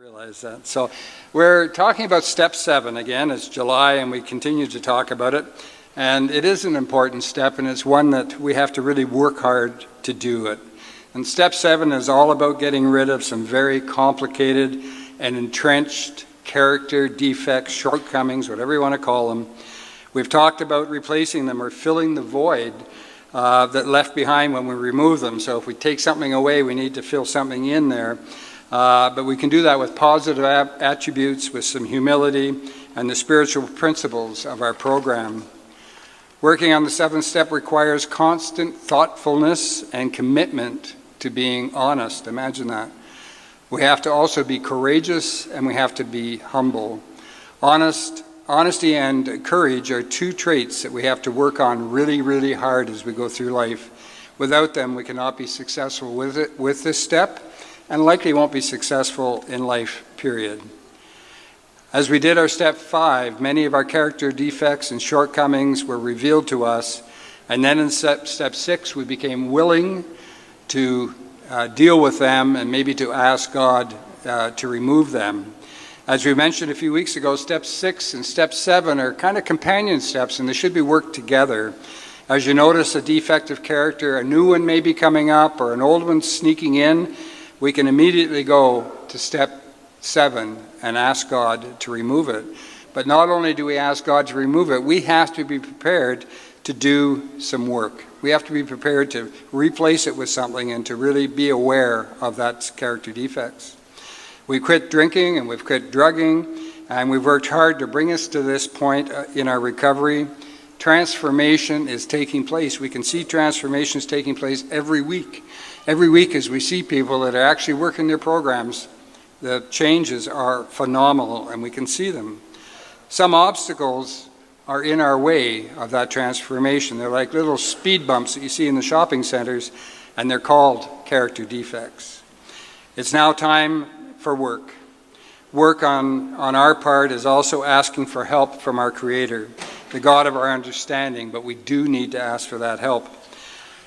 Realize that. So we're talking about step 7 again. It's July and we continue to talk about it. And it is an important step, and it's one that we have to really work hard to do it. And step 7 is all about getting rid of some very complicated and entrenched character defects, shortcomings, whatever you want to call them. We've talked about replacing them or filling the void that left behind when we remove them. So if we take something away, we need to fill something in there. But we can do that with positive attributes, with some humility, and the spiritual principles of our program. Working on the 7th step requires constant thoughtfulness and commitment to being honest. Imagine that. We have to also be courageous, and we have to be humble. Honesty and courage are two traits that we have to work on really, really hard as we go through life. Without them, we cannot be successful with this step, and likely won't be successful in life, period. As we did our step 5, many of our character defects and shortcomings were revealed to us, and then in step 6, we became willing to deal with them and maybe to ask God to remove them. As we mentioned a few weeks ago, step 6 and step 7 are kind of companion steps, and they should be worked together. As you notice a defective character, a new one may be coming up, or an old one sneaking in, we can immediately go to step 7 and ask God to remove it. But not only do we ask God to remove it, we have to be prepared to do some work. We have to be prepared to replace it with something and to really be aware of that character defects. We quit drinking and we've quit drugging, and we've worked hard to bring us to this point in our recovery. Transformation is taking place. We can see transformations taking place every week. Every week as we see people that are actually working their programs, the changes are phenomenal and we can see them. Some obstacles are in our way of that transformation. They're like little speed bumps that you see in the shopping centers, and they're called character defects. It's now time for work. Work on our part is also asking for help from our Creator, the God of our understanding, but we do need to ask for that help.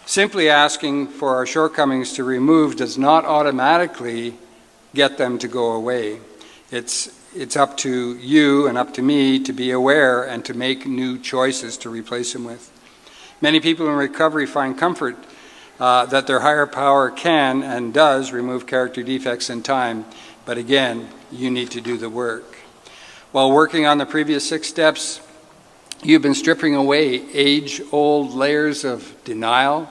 Simply asking for our shortcomings to remove does not automatically get them to go away. It's up to you and up to me to be aware and to make new choices to replace them with. Many people in recovery find comfort that their higher power can and does remove character defects in time, but again, you need to do the work. While working on the previous 6 steps, you've been stripping away age-old layers of denial,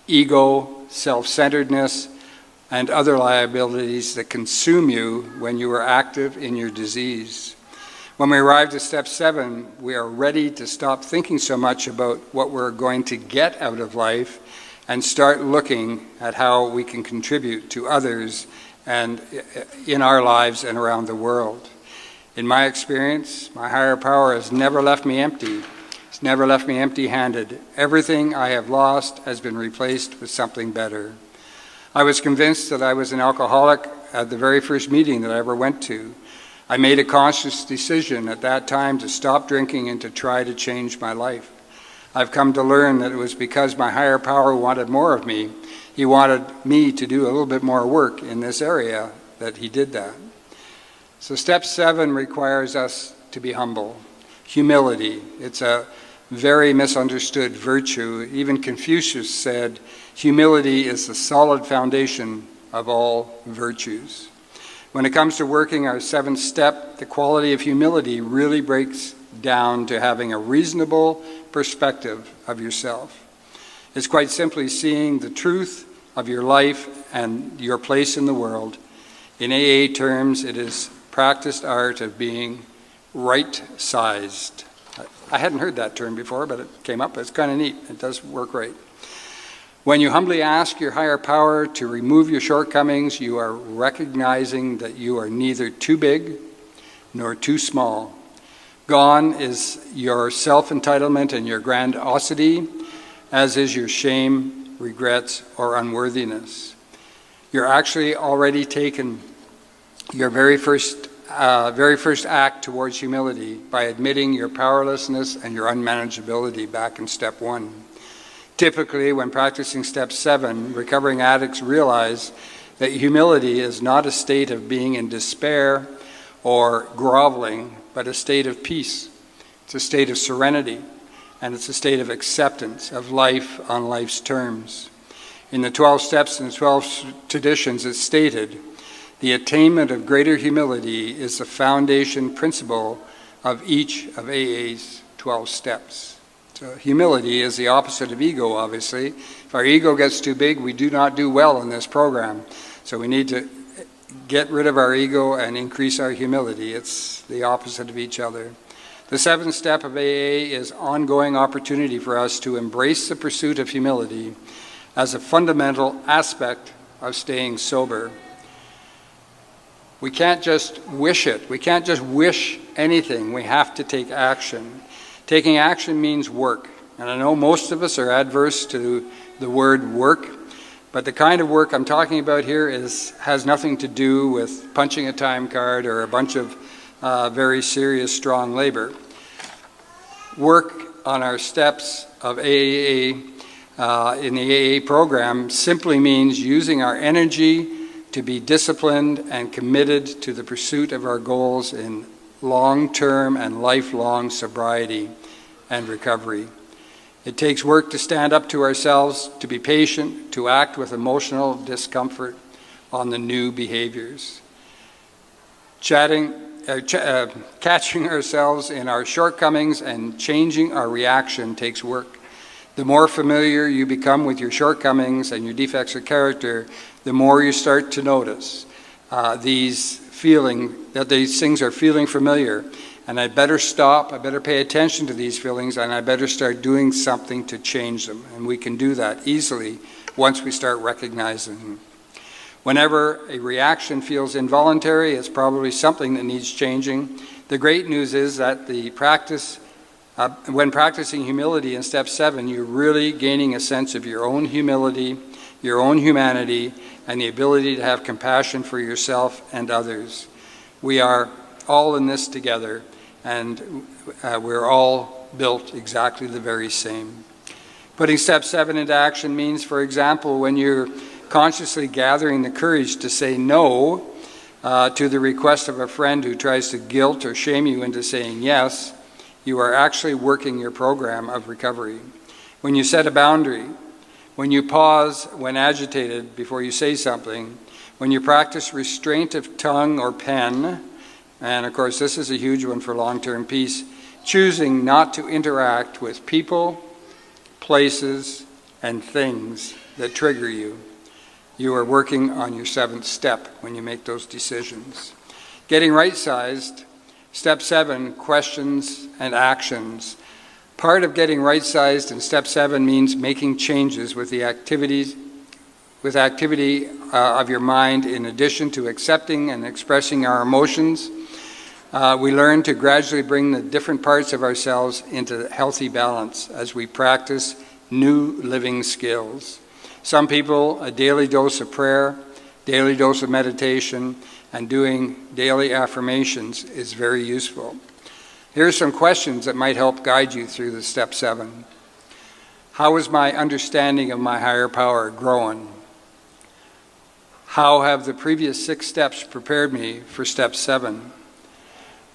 ego, self-centeredness, and other liabilities that consume you when you are active in your disease. When we arrive at step 7, we are ready to stop thinking so much about what we're going to get out of life and start looking at how we can contribute to others and in our lives and around the world. In my experience, my higher power has never left me empty. It's never left me empty-handed. Everything I have lost has been replaced with something better. I was convinced that I was an alcoholic at the very first meeting that I ever went to. I made a conscious decision at that time to stop drinking and to try to change my life. I've come to learn that it was because my higher power wanted more of me. He wanted me to do a little bit more work in this area that he did that. So step 7 requires us to be humble. Humility. It's a very misunderstood virtue. Even Confucius said, humility is the solid foundation of all virtues. When it comes to working our 7th step, the quality of humility really breaks down to having a reasonable perspective of yourself. It's quite simply seeing the truth of your life and your place in the world. In AA terms, it is practiced art of being right-sized. I hadn't heard that term before, but it came up. It's kind of neat. It does work right. When you humbly ask your higher power to remove your shortcomings, you are recognizing that you are neither too big nor too small. Gone is your self-entitlement and your grandiosity, as is your shame, regrets, or unworthiness. You're actually already taken your very first act towards humility by admitting your powerlessness and your unmanageability back in step 1. Typically, when practicing step 7, recovering addicts realize that humility is not a state of being in despair or groveling, but a state of peace. It's a state of serenity, and it's a state of acceptance of life on life's terms. In the 12 steps and the 12 traditions, it's stated, the attainment of greater humility is the foundation principle of each of AA's 12 steps. So humility is the opposite of ego, obviously. If our ego gets too big, we do not do well in this program. So we need to get rid of our ego and increase our humility. It's the opposite of each other. The 7th step of AA is ongoing opportunity for us to embrace the pursuit of humility as a fundamental aspect of staying sober. We can't just wish it. We can't just wish anything. We have to take action. Taking action means work. And I know most of us are adverse to the word work, but the kind of work I'm talking about here has nothing to do with punching a time card or a bunch of very serious, strong labor. Work on our steps of AAA in the AA program simply means using our energy to be disciplined and committed to the pursuit of our goals in long-term and lifelong sobriety and recovery. It takes work to stand up to ourselves, to be patient, to act with emotional discomfort on the new behaviors. Catching ourselves in our shortcomings and changing our reaction takes work. The more familiar you become with your shortcomings and your defects of character, the more you start to notice these things are feeling familiar. And I better stop, I better pay attention to these feelings, and I better start doing something to change them. And we can do that easily once we start recognizing them. Whenever a reaction feels involuntary, it's probably something that needs changing. The great news is that when practicing humility in step 7, you're really gaining a sense of your own humility, your own humanity, and the ability to have compassion for yourself and others. We are all in this together, and we're all built exactly the very same. Putting step 7 into action means, for example, when you're consciously gathering the courage to say no to the request of a friend who tries to guilt or shame you into saying yes, you are actually working your program of recovery. When you set a boundary, when you pause when agitated before you say something, when you practice restraint of tongue or pen, and of course this is a huge one for long-term peace, choosing not to interact with people, places, and things that trigger you. You are working on your 7th step when you make those decisions. Getting right-sized, step 7, questions and actions. Part of getting right-sized in step 7 means making changes with the activity of your mind in addition to accepting and expressing our emotions. We learn to gradually bring the different parts of ourselves into healthy balance as we practice new living skills. Some people, a daily dose of prayer, daily dose of meditation, and doing daily affirmations is very useful. Here are some questions that might help guide you through the step 7. How is my understanding of my higher power growing? How have the previous 6 steps prepared me for step 7?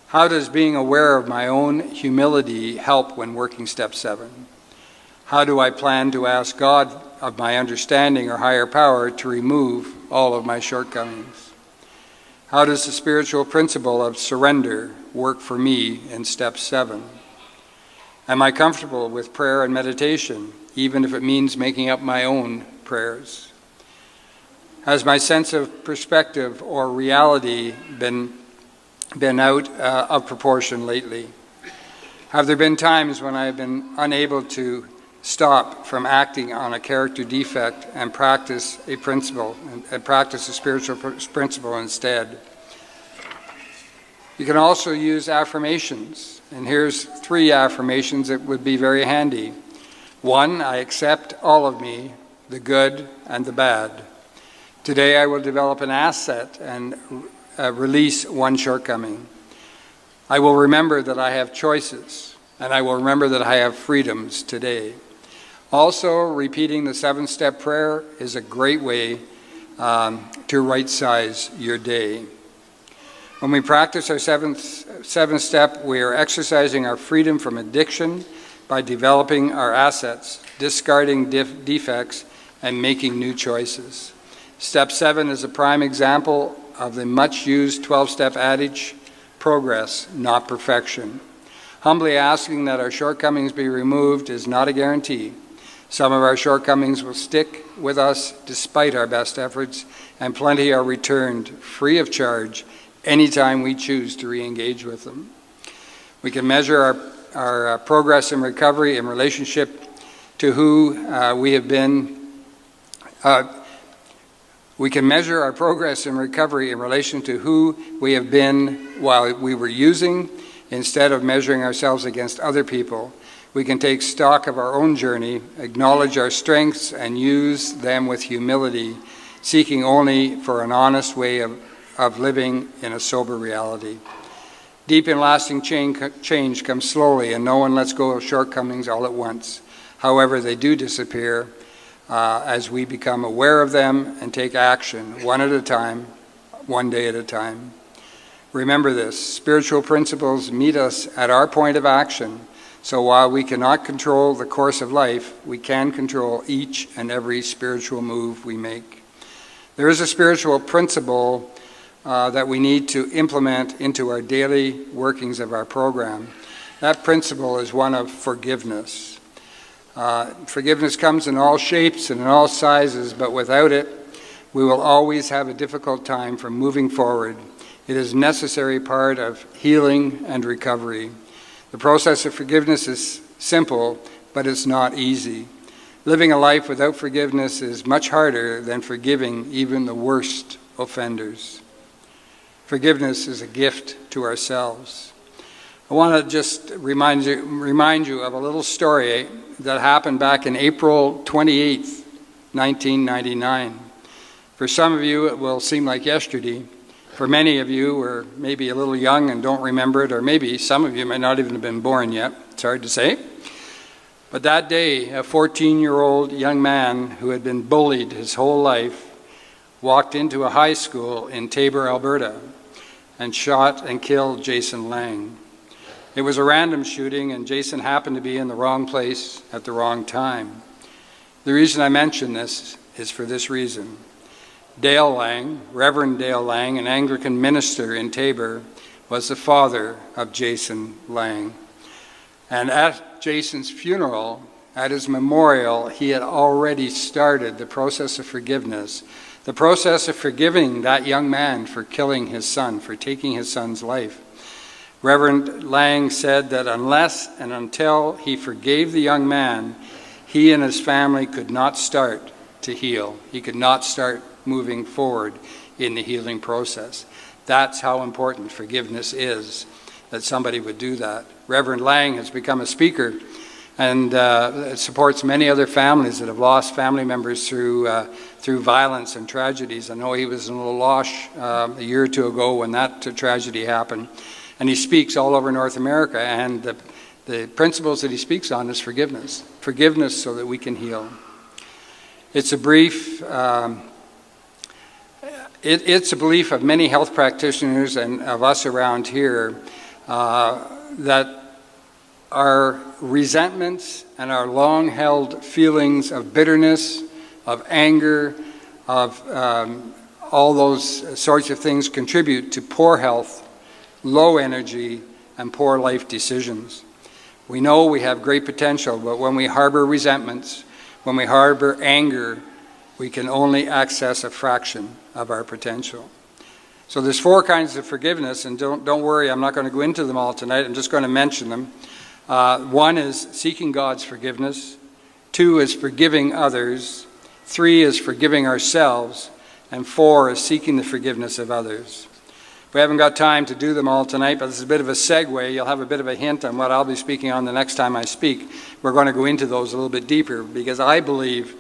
How does being aware of my own humility help when working step 7? How do I plan to ask God of my understanding or higher power to remove all of my shortcomings? How does the spiritual principle of surrender work for me in step 7? Am I comfortable with prayer and meditation, even if it means making up my own prayers? Has my sense of perspective or reality been out of proportion lately? Have there been times when I have been unable to stop from acting on a character defect and practice a principle and practice a spiritual principle instead? You can also use affirmations, and here's 3 affirmations that would be very handy. 1, I accept all of me, the good and the bad. Today I will develop an asset and release one shortcoming. I will remember that I have choices, and I will remember that I have freedoms today. Also, repeating the 7-step prayer is a great way to right-size your day. When we practice our seventh step, we are exercising our freedom from addiction by developing our assets, discarding defects, and making new choices. Step 7 is a prime example of the much-used 12-step adage, progress, not perfection. Humbly asking that our shortcomings be removed is not a guarantee. Some of our shortcomings will stick with us despite our best efforts, and plenty are returned free of charge anytime we choose to re-engage with them. We can measure our progress in recovery in relationship to who we have been. We can measure our progress in recovery in relation to who we have been while we were using, instead of measuring ourselves against other people. We can take stock of our own journey, acknowledge our strengths, and use them with humility, seeking only for an honest way of living in a sober reality. Deep and lasting change comes slowly, and no one lets go of shortcomings all at once. However, they do disappear as we become aware of them and take action, one at a time, one day at a time. Remember this, spiritual principles meet us at our point of action, so while we cannot control the course of life, we can control each and every spiritual move we make. There is a spiritual principle that we need to implement into our daily workings of our program. That principle is one of forgiveness. Forgiveness comes in all shapes and in all sizes, but without it, we will always have a difficult time from moving forward. It is a necessary part of healing and recovery. The process of forgiveness is simple, but it's not easy. Living a life without forgiveness is much harder than forgiving even the worst offenders. Forgiveness is a gift to ourselves. I want to just remind you of a little story that happened back in April 28th, 1999. For some of you, it will seem like yesterday. For many of you, are maybe a little young and don't remember it, or maybe some of you might not even have been born yet. It's hard to say. But that day, a 14-year-old young man who had been bullied his whole life walked into a high school in Taber, Alberta, and shot and killed Jason Lang. It was a random shooting, and Jason happened to be in the wrong place at the wrong time. The reason I mention this is for this reason. Dale Lang, Reverend Dale Lang, an Anglican minister in Taber, was the father of Jason Lang. And at Jason's funeral, at his memorial, he had already started the process of forgiveness, the process of forgiving that young man for killing his son, for taking his son's life. Reverend Lang said that unless and until he forgave the young man, he and his family could not start to heal. He could not start moving forward in the healing process. That's how important forgiveness is, that somebody would do that. Reverend Lang has become a speaker and supports many other families that have lost family members through violence and tragedies. I know he was in Laloche a year or two ago when that tragedy happened. And he speaks all over North America, and the principles that he speaks on is forgiveness. Forgiveness so that we can heal. It's a brief... It's a belief of many health practitioners and of us around here that our resentments and our long-held feelings of bitterness, of anger, of all those sorts of things contribute to poor health, low energy, and poor life decisions. We know we have great potential, but when we harbor resentments, when we harbor anger, we can only access a fraction of our potential. So there's 4 kinds of forgiveness, and don't worry, I'm not going to go into them all tonight. I'm just going to mention them. 1 is seeking God's forgiveness. 2 is forgiving others. 3 is forgiving ourselves. And 4 is seeking the forgiveness of others. We haven't got time to do them all tonight, but this is a bit of a segue. You'll have a bit of a hint on what I'll be speaking on the next time I speak. We're going to go into those a little bit deeper, because I believe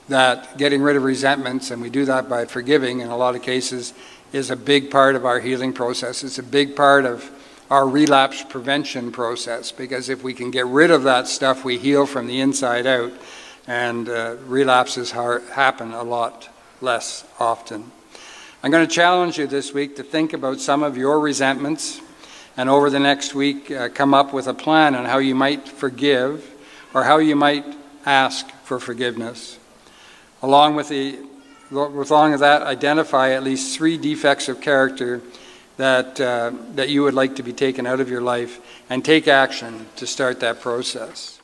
that getting rid of resentments, and we do that by forgiving in a lot of cases, is a big part of our healing process. It's a big part of our relapse prevention process, because if we can get rid of that stuff, we heal from the inside out, and relapses happen a lot less often. I'm going to challenge you this week to think about some of your resentments, and over the next week come up with a plan on how you might forgive or how you might ask for forgiveness. Along with that, identify at least 3 defects of character that you would like to be taken out of your life, and take action to start that process.